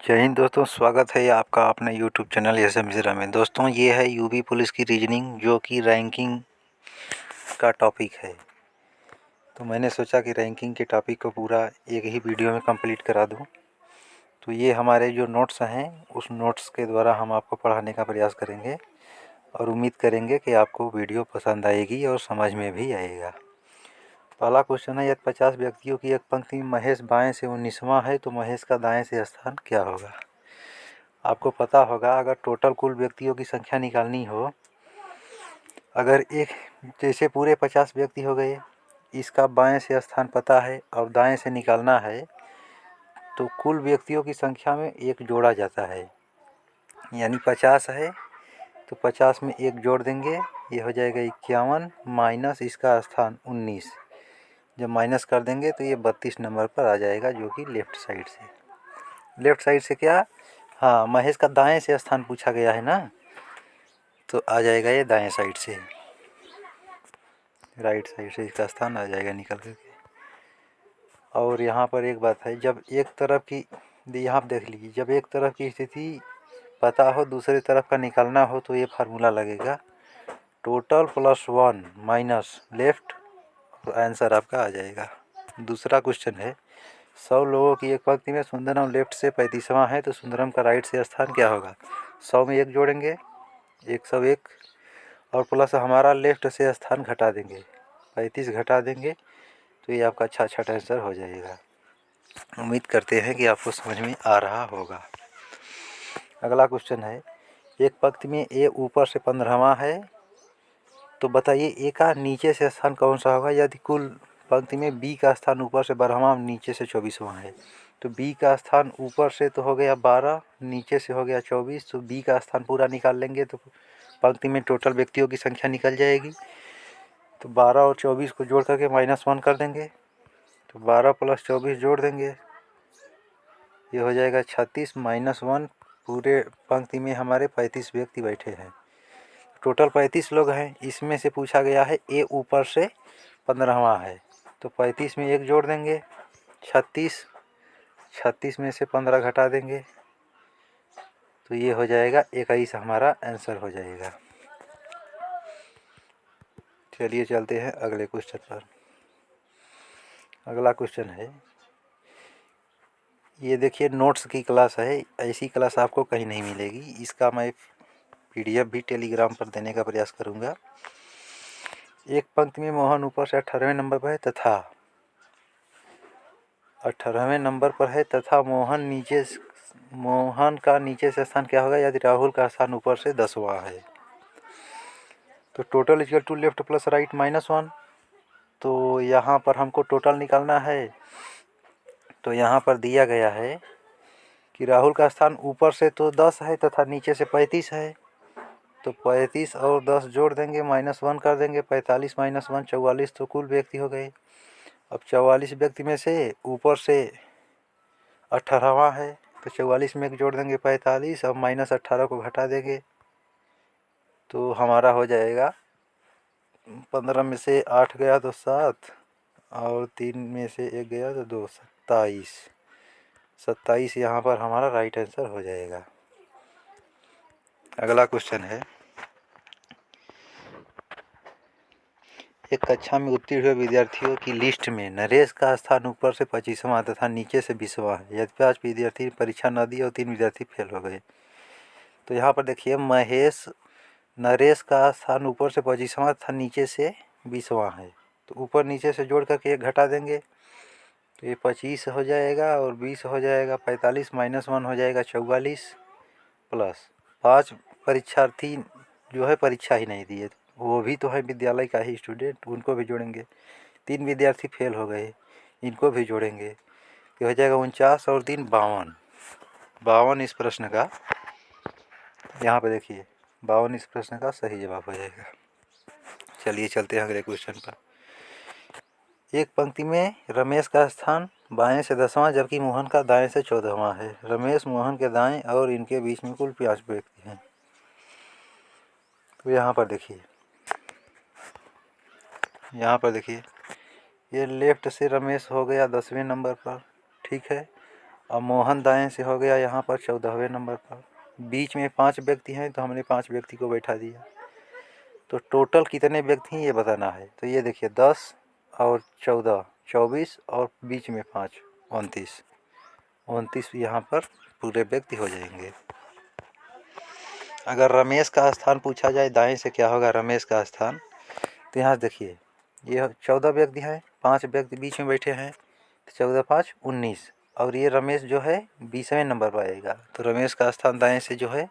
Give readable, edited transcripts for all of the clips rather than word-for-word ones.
जय हिंद दोस्तों, स्वागत है आपका अपने यूट्यूब चैनल SMZera में। दोस्तों ये है यूपी पुलिस की रीजनिंग जो कि रैंकिंग का टॉपिक है। तो मैंने सोचा कि रैंकिंग के टॉपिक को पूरा एक ही वीडियो में कंप्लीट करा दूं। तो ये हमारे जो नोट्स हैं उस नोट्स के द्वारा हम आपको पढ़ाने का प्रयास करेंगे और उम्मीद करेंगे कि आपको वीडियो पसंद आएगी और समझ में भी आएगा। पहला क्वेश्चन है, यदि 50 व्यक्तियों की एक पंक्ति में महेश बाएं से 19वां है तो महेश का दाएं से स्थान क्या होगा। आपको पता होगा, अगर टोटल कुल व्यक्तियों की संख्या निकालनी हो, अगर एक जैसे पूरे 50 व्यक्ति हो गए, इसका बाएं से स्थान पता है और दाएं से निकालना है, तो कुल व्यक्तियों की संख्या में एक जोड़ा जाता है। यानी 50 है तो 50 में एक जोड़ देंगे, ये हो जाएगा 51 माइनस इसका स्थान 19। जब माइनस कर देंगे तो ये 32 नंबर पर आ जाएगा, जो कि लेफ़्ट साइड से क्या, हाँ, महेश का दाएं से स्थान पूछा गया है ना, तो आ जाएगा ये दाएं साइड से, राइट साइड से इसका स्थान आ जाएगा निकल करके। और यहाँ पर एक बात है, जब एक तरफ की, यहाँ आप देख लीजिए, जब एक तरफ की स्थिति पता हो दूसरी तरफ का निकालना हो तो ये फार्मूला लगेगा, टोटल प्लस 1 माइनस लेफ्ट, तो आंसर आपका आ जाएगा। दूसरा क्वेश्चन है, 100 लोगों की एक पंक्ति में सुंदरम लेफ्ट से 35वां है तो सुंदरम का राइट से स्थान क्या होगा। 100 में एक जोड़ेंगे, 101, और प्लस हमारा लेफ्ट से स्थान घटा देंगे, 35 घटा देंगे, तो ये आपका अच्छा आंसर हो जाएगा। उम्मीद करते हैं कि आपको समझ में आ रहा होगा। अगला क्वेश्चन है, एक पंक्ति में ए ऊपर से 15वां है तो बताइए ए का नीचे से स्थान कौन सा होगा। यदि कुल पंक्ति में बी का स्थान ऊपर से 12वां, नीचे से 24वां है, तो बी का स्थान ऊपर से तो हो गया 12, नीचे से हो गया 24, तो बी का स्थान पूरा निकाल लेंगे तो पंक्ति में टोटल व्यक्तियों की संख्या निकल जाएगी। तो 12 और 24 को जोड़ करके -1 कर देंगे, तो 12 + 24 जोड़ देंगे, ये हो जाएगा 36 -1। पूरे पंक्ति में हमारे 35 व्यक्ति बैठे हैं, टोटल 35 लोग हैं। इसमें से पूछा गया है ए ऊपर से 15वां है, तो 35 में एक जोड़ देंगे, 36, 36 में से 15 घटा देंगे, तो ये हो जाएगा 21, हमारा आंसर हो जाएगा। चलिए चलते हैं अगले क्वेश्चन पर। अगला क्वेश्चन है, ये देखिए नोट्स की क्लास है, ऐसी क्लास आपको कहीं नहीं मिलेगी। इसका मैं PDF भी टेलीग्राम पर देने का प्रयास करूँगा। एक पंक्ति में मोहन ऊपर से 18वें नंबर पर है तथा 18वें नंबर पर है तथा मोहन का नीचे से स्थान क्या होगा यदि राहुल का स्थान ऊपर से 10वां है। तो total equal to left plus right -1। तो यहाँ पर हमको टोटल निकालना है, तो यहाँ पर दिया गया है कि राहुल का स्थान ऊपर से तो 10 है तथा नीचे से 35 है, तो 35 और 10 जोड़ देंगे, -1 कर देंगे, 45 - 1 44, तो कुल व्यक्ति हो गए। अब 44 व्यक्ति में से ऊपर से 18वां है, तो 44 में एक जोड़ देंगे 45, और -18 को घटा देंगे, तो हमारा हो जाएगा 15 में से 8 गया तो 7, और 3 में से 1 गया तो 2, 27। 27 यहाँ पर हमारा राइट आंसर हो जाएगा। अगला क्वेश्चन है, एक कक्षा में उत्तीर्ण हुए विद्यार्थियों की लिस्ट में नरेश का स्थान ऊपर से 25वां तथा नीचे से 20वां है। यदि 5 विद्यार्थी परीक्षा न दी और 3 विद्यार्थी फेल हो गए, तो यहाँ पर देखिए नरेश का स्थान ऊपर से 25वां तथा नीचे से 20वां है, तो ऊपर नीचे से जोड़ करके एक घटा देंगे, तो ये 25 हो जाएगा और 20 हो जाएगा, 45 - 1 हो जाएगा 44, प्लस 5 परीक्षार्थी जो है परीक्षा ही नहीं दिए, वो भी तो है विद्यालय का ही स्टूडेंट, उनको भी जोड़ेंगे। 3 विद्यार्थी फेल हो गए, इनको भी जोड़ेंगे, ये हो जाएगा 49 और 3 52। 52 इस प्रश्न का, यहाँ पे देखिए 52 इस प्रश्न का सही जवाब हो जाएगा। चलिए चलते हैं अगले क्वेश्चन पर। एक पंक्ति में रमेश का स्थान बाएं से 10वां जबकि मोहन का दाएं से 14वां है। रमेश मोहन के दाएं और इनके बीच में कुल 5 व्यक्ति हैं। तो यहाँ पर देखिए ये लेफ्ट से रमेश हो गया 10वें नंबर पर, ठीक है, अब मोहन दाएं से हो गया यहाँ पर 14वें नंबर पर। बीच में 5 व्यक्ति हैं तो हमने 5 व्यक्ति को बैठा दिया। तो टोटल कितने व्यक्ति हैं ये बताना है। तो ये देखिए 10 और 14 24 और बीच में 5 29 29 यहाँ पर पूरे व्यक्ति हो जाएंगे। अगर रमेश का स्थान पूछा जाए दाएं से क्या होगा रमेश का स्थान, तो यहाँ देखिए ये 14 व्यक्ति हैं, 5 व्यक्ति बीच में बैठे हैं, तो 14 5 19 और ये रमेश जो है 20वें नंबर पर आएगा। तो रमेश का स्थान दाएं से जो है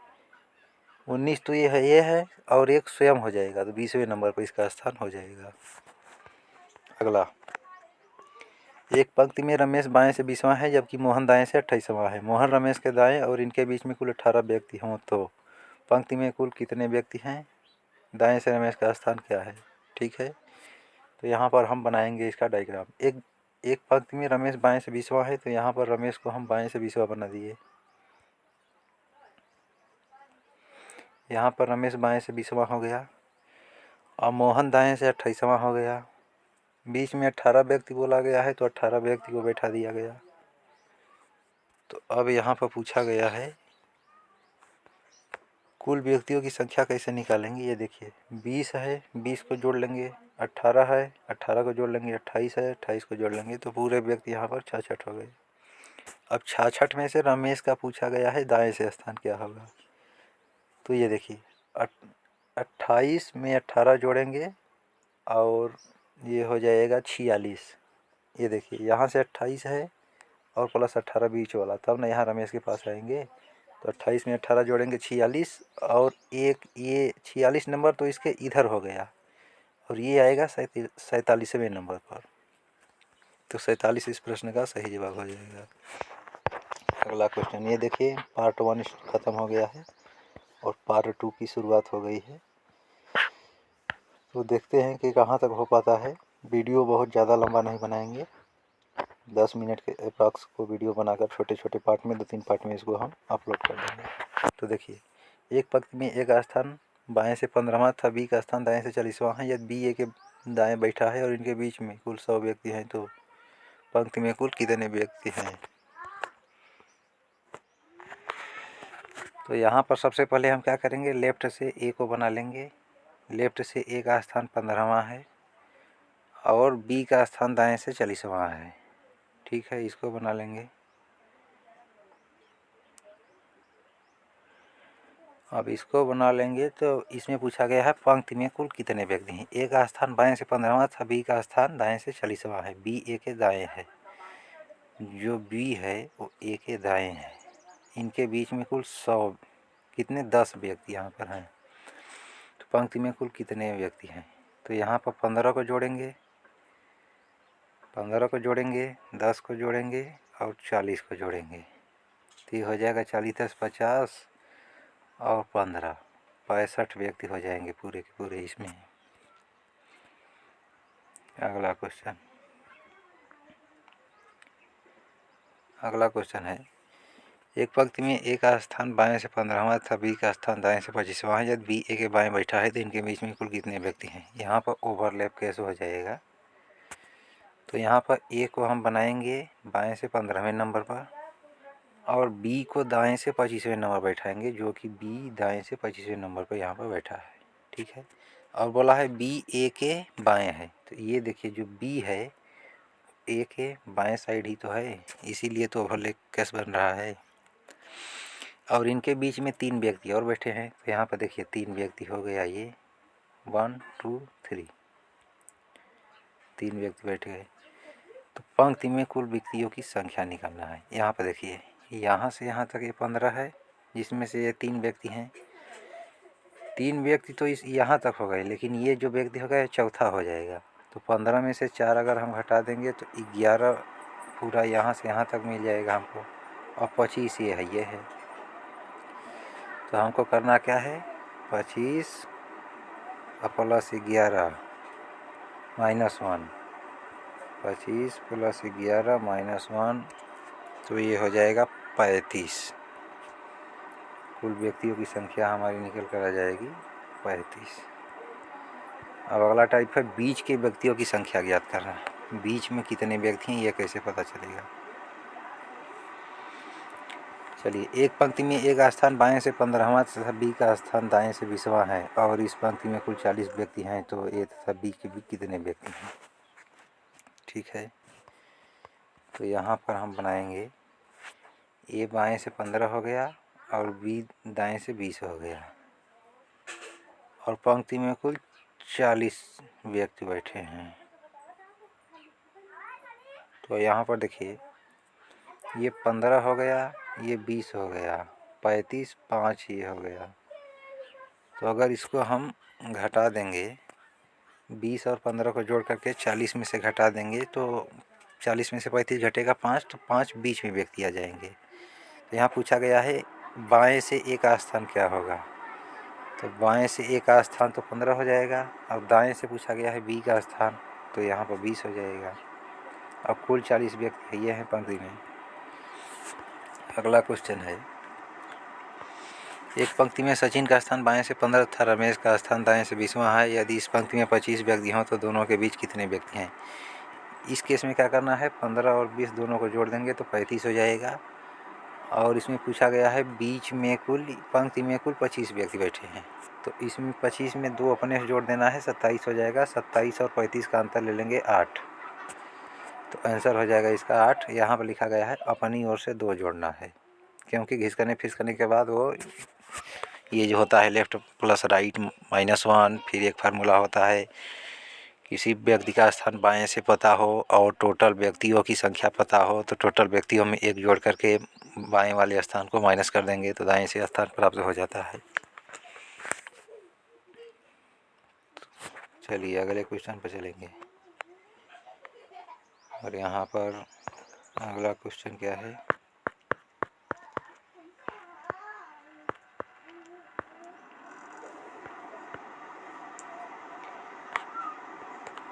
19 तो ये है और एक स्वयं हो जाएगा, तो 20वें नंबर पर इसका स्थान हो जाएगा। अगला, एक पंक्ति में रमेश बाएं से 20वां है जबकि मोहन दाएं से 28वां है। मोहन रमेश के दाएं और इनके बीच में कुल 18 व्यक्ति हों तो पंक्ति में कुल कितने व्यक्ति हैं। दाएं से रमेश का स्थान क्या है। ठीक है, तो यहाँ पर हम बनाएंगे इसका डायग्राम। एक पंक्ति में रमेश बाएं से 20वां है तो यहाँ पर रमेश को हम बाएं से 20वां बना दिए। यहाँ पर रमेश बाएं से 20वां हो गया और मोहन दाएं से 28वां हो गया। बीच में 18 व्यक्ति बोला गया है तो 18 व्यक्ति को बैठा दिया गया। तो अब यहाँ पर पूछा गया है कुल व्यक्तियों की संख्या कैसे निकालेंगे। ये देखिए 20 है, 20 को जोड़ लेंगे, 18 है, 18 को जोड़ लेंगे, 28 है, 28 को जोड़ लेंगे, तो पूरे व्यक्ति यहाँ पर 66 हो गए। अब 66 में से रमेश का पूछा गया है दाएं से स्थान क्या होगा। तो ये देखिए 28 में 18 जोड़ेंगे और ये हो जाएगा 46। ये देखिए यहाँ से 28 है और प्लस 18 बीच वाला, तब ना यहाँ रमेश के पास आएंगे। तो 28 में 18 जोड़ेंगे 46 और एक ये 46 नंबर तो इसके इधर हो गया और ये आएगा 47वें नंबर पर। तो 47 इस प्रश्न का सही जवाब हो जाएगा। अगला क्वेश्चन ये देखिए, पार्ट 1 ख़त्म हो गया है और पार्ट 2 की शुरुआत हो गई है। तो देखते हैं कि कहाँ तक हो पाता है। वीडियो बहुत ज़्यादा लंबा नहीं बनाएंगे, 10 मिनट के अप्रॉक्स को वीडियो बनाकर छोटे छोटे पार्ट में 2-3 पार्ट में इसको हम अपलोड कर देंगे। तो देखिए एक पंक्ति में एक स्थान बाएं से 15वां था, बी का स्थान दाएं से 40वां है। यदि बी ए के दाएं बैठा है और इनके बीच में कुल 100 व्यक्ति हैं तो पंक्ति में कुल कितने व्यक्ति हैं। तो यहाँ पर सबसे पहले हम क्या करेंगे, लेफ्ट से ए को बना लेंगे। लेफ्ट से ए का स्थान 15वां है और बी का स्थान दाएं से 40वां है। ठीक है, इसको बना लेंगे। अब इसको बना लेंगे तो इसमें पूछा गया है पंक्ति में कुल कितने व्यक्ति हैं। ए का स्थान बाएं से 15वां था, बी का स्थान दाएं से 40वां है। बी ए के दाएं है, जो बी है वो ए के दाएं है। इनके बीच में कुल 100 कितने 10 व्यक्ति यहाँ पर हैं। तो पंक्ति में कुल कितने व्यक्ति हैं। तो यहाँ पर 15 को जोड़ेंगे, 15 को जोड़ेंगे, 10 को जोड़ेंगे और 40 को जोड़ेंगे, तो ये हो जाएगा 40 10 50 और 15 65 व्यक्ति हो जाएंगे पूरे के पूरे इसमें। अगला क्वेश्चन है, एक पंक्ति में ए का स्थान बाएं से 15वां था, बी का स्थान दाएं से 25वां है। यदि बी ए के बाएं बैठा है तो इनके बीच में कुल कितने व्यक्ति हैं। यहाँ पर ओवरलैप कैसे हो जाएगा। तो यहाँ पर ए को हम बनाएंगे बाएं से 15वें नंबर पर और बी को दाएं से 25वें नंबर बैठाएंगे, जो कि बी दाएं से 25वें नंबर पर यहाँ पर बैठा है। ठीक है, और बोला है बी ए के बाएं है, तो ये देखिए जो बी है ए के बाएं साइड ही तो है, इसीलिए तो ओवरलैप कैसे बन रहा है। और इनके बीच में 3 व्यक्ति और बैठे हैं, तो यहाँ पर देखिए 3 व्यक्ति हो गया, ये 1 2 3 3 व्यक्ति बैठ गए। तो पंक्ति में कुल व्यक्तियों की संख्या निकालना है। यहाँ पर देखिए यहाँ से यहाँ तक ये 15 है, जिसमें से ये 3 व्यक्ति हैं। 3 व्यक्ति तो इस यहाँ तक हो गए, लेकिन ये जो व्यक्ति हो गया चौथा हो जाएगा। तो 15 में से 4 अगर हम घटा देंगे तो 11 पूरा यहाँ से यहाँ तक मिल जाएगा हमको, और 25 ये है। तो हमको करना क्या है, 25 प्लस 11 माइनस 1, 25 प्लस 11 माइनस 1, तो ये हो जाएगा 35। कुल व्यक्तियों की संख्या हमारी निकल कर आ जाएगी 35। अब अगला टाइप है बीच के व्यक्तियों की संख्या ज्ञात करना। बीच में कितने व्यक्ति हैं ये कैसे पता चलेगा। चलिए, एक पंक्ति में एक स्थान बाएं से 15वां तथा बी का स्थान दाएं से 20वां है और इस पंक्ति में कुल 40 व्यक्ति हैं, तो ए तथा बी के भी कितने व्यक्ति हैं। ठीक है, तो यहाँ पर हम बनाएंगे ए बाएं से 15 हो गया और बी दाएं से 20 हो गया और पंक्ति में कुल 40 व्यक्ति बैठे हैं। तो यहाँ पर देखिए, ये 15 हो गया, ये 20 हो गया, 35, 5 ये हो गया। तो अगर इसको हम घटा देंगे, 20 और 15 को जोड़ करके 40 में से घटा देंगे तो 40 में से 35 घटेगा 5, तो 5 बीच में व्यक्ति आ जाएंगे। तो यहाँ पूछा गया है बाएं से ए का स्थान क्या होगा। तो बाएं से ए का स्थान तो 15 हो जाएगा और दाएं से पूछा गया है बी का स्थान, तो यहाँ पर 20 हो जाएगा और कुल 40 व्यक्ति ये हैं पंक्ति में। अगला क्वेश्चन है, एक पंक्ति में सचिन का स्थान बाएं से 15 तथा रमेश का स्थान दाएं से 20वां है। यदि इस पंक्ति में 25 व्यक्ति हों तो दोनों के बीच कितने व्यक्ति हैं। इस केस में क्या करना है, 15 और 20 दोनों को जोड़ देंगे तो 35 हो जाएगा और इसमें पूछा गया है बीच में कुल पंक्ति में कुल 25 व्यक्ति बैठे हैं। तो इसमें 25 में 2 अपने से जोड़ देना है, 27 हो जाएगा। 27 और 35 का अंतर ले लेंगे 8, तो आंसर हो जाएगा इसका 8। यहाँ पर लिखा गया है अपनी ओर से 2 जोड़ना है, क्योंकि घिसकने फिसकने के बाद वो ये जो होता है लेफ्ट प्लस राइट -1, फिर एक फार्मूला होता है किसी व्यक्ति का स्थान बाएं से पता हो और टोटल व्यक्तियों की संख्या पता हो तो टोटल व्यक्तियों में 1 जोड़ करके बाएं वाले स्थान को माइनस कर देंगे तो दाएं से स्थान प्राप्त हो जाता है। चलिए अगले क्वेश्चन पर चलेंगे और यहाँ पर अगला क्वेश्चन क्या है,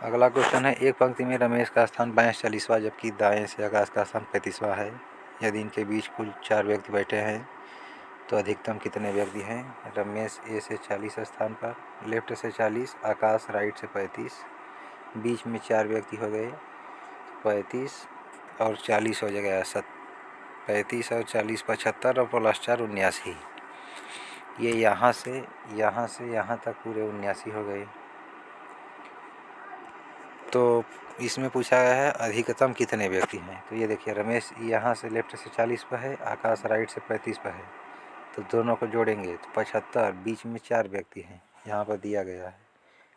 अगला क्वेश्चन है एक पंक्ति में रमेश का स्थान बाएं से 40वां जबकि दाएं से आकाश का स्थान 35वां है। यदि इनके बीच कुल 4 व्यक्ति बैठे हैं तो अधिकतम कितने व्यक्ति हैं। रमेश ए से 40 स्थान पर, लेफ्ट से 40, आकाश राइट से 35, बीच में 4 व्यक्ति हो गए, 35 और 40 हो जाएगा 35 और 40 75 और प्लस 4 79। ये यहाँ से यहाँ तक पूरे 79 हो गए। तो इसमें पूछा गया है अधिकतम कितने व्यक्ति हैं। तो ये देखिए रमेश यहाँ से लेफ्ट से 40 पर है, आकाश राइट से 35 पर है, तो दोनों को जोड़ेंगे तो 75, बीच में 4 व्यक्ति हैं यहाँ पर दिया गया है,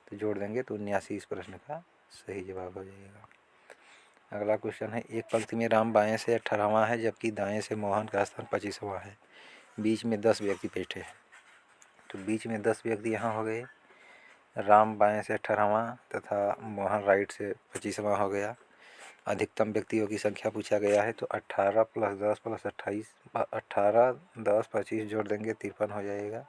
तो जोड़ देंगे तो 79 इस प्रश्न का सही जवाब हो जाएगा। अगला क्वेश्चन है एक पंक्ति में राम बाएं से 18वां है जबकि दाएं से मोहन का स्थान 25वां है। बीच में 10 व्यक्ति बैठे हैं, तो बीच में 10 व्यक्ति यहाँ हो गए। राम बाएं से 18वां तथा मोहन राइट से 25वां हो गया। अधिकतम व्यक्तियों की संख्या पूछा गया है, तो 18 + 10 + 28, 18, 10, 25 जोड़ देंगे 53 हो जाएगा।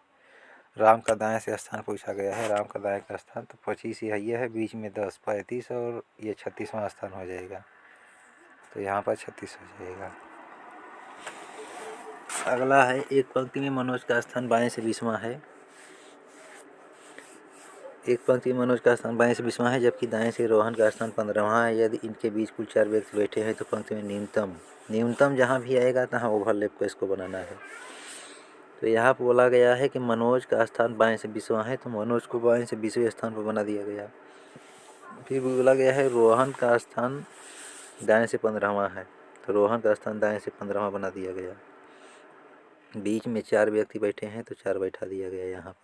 राम का दाएं से स्थान पूछा गया है, राम का दाएं का स्थान तो 25 ये है, बीच में 10, 35 और ये 36वां स्थान हो जाएगा, तो यहाँ पर 36 हो जाएगा। अगला है एक पंक्ति में मनोज का स्थान बाएं से 20वां है। एक पंक्ति में मनोज का स्थान बाएं से 20वां है जबकि दाएं से रोहन का स्थान 15वां है। यदि इनके बीच कुल 4 व्यक्ति बैठे हैं तो पंक्ति में न्यूनतम जहाँ भी आएगा तहाँ ओवरलैप को इसको बनाना है। तो यहाँ पर बोला गया है कि मनोज का स्थान बाएं से 20वां है, तो मनोज को बाएं से 20वें स्थान पर बना दिया गया। फिर बोला गया है रोहन का स्थान दाएं से 15वां है, तो रोहन का स्थान दाएं से 15वां बना दिया गया। बीच में 4 व्यक्ति बैठे हैं तो 4 बैठा दिया गया यहाँ पर।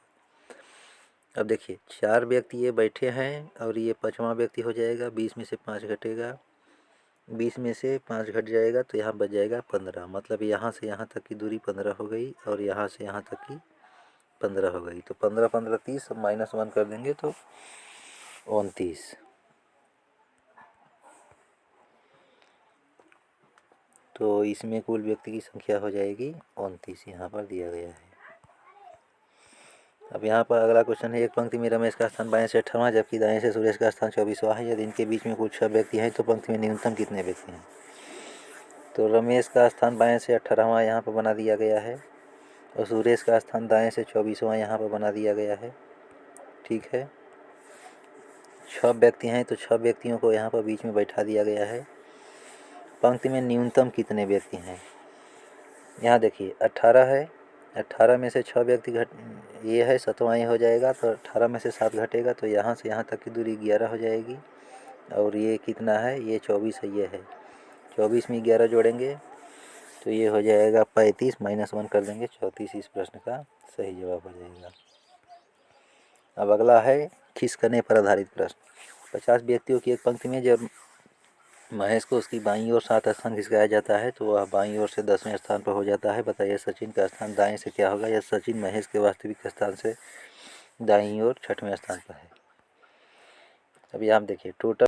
अब देखिए 4 व्यक्ति ये बैठे हैं और ये 5वां व्यक्ति हो जाएगा, 20 में से 5 घटेगा, 20 में से 5 घट जाएगा तो यहाँ बच जाएगा 15। मतलब यहाँ से यहाँ तक की दूरी 15 हो गई और यहाँ से यहाँ तक की 15 हो गई। तो 15, 15, 30 -1 कर देंगे तो 29। तो इसमें कुल व्यक्ति की संख्या हो जाएगी 29, यहाँ पर दिया गया है। अब यहाँ पर अगला क्वेश्चन है एक पंक्ति में रमेश का स्थान बाएं से 18वां जबकि दाएं से सुरेश का स्थान 24वां है। यदि इनके बीच में कुल 6 व्यक्ति हैं तो पंक्ति में न्यूनतम कितने व्यक्ति हैं। तो रमेश का स्थान बाएं से 18वां यहाँ पर बना दिया गया है और सुरेश का स्थान दाएं से 24वां यहाँ पर बना दिया गया है। ठीक है, 6 व्यक्ति हैं तो 6 व्यक्तियों को यहाँ पर बीच में बैठा दिया गया है। पंक्ति में न्यूनतम कितने व्यक्ति हैं। यहाँ देखिए 18 है, 18 में से 6 व्यक्ति घट ये है 7वां ये हो जाएगा, तो 18 में से 7 घटेगा तो यहाँ से यहाँ तक की दूरी 11 हो जाएगी। और ये कितना है, ये 24 है, ये है 24 में 11 जोड़ेंगे तो ये हो जाएगा 35 -1 कर देंगे 34 इस प्रश्न का सही जवाब हो जाएगा। अब अगला है खिसकने पर आधारित प्रश्न। 50 व्यक्तियों की एक पंक्ति में जब महेश को उसकी बाईं ओर 7 स्थान खिसकाया जाता है तो वह बाईं ओर से 10वें स्थान पर हो जाता है। बताइए सचिन का स्थान दाएं से क्या होगा, या सचिन महेश के वास्तविक स्थान से दाईं ओर 6वें स्थान पर है। अभी आप देखिए टोटल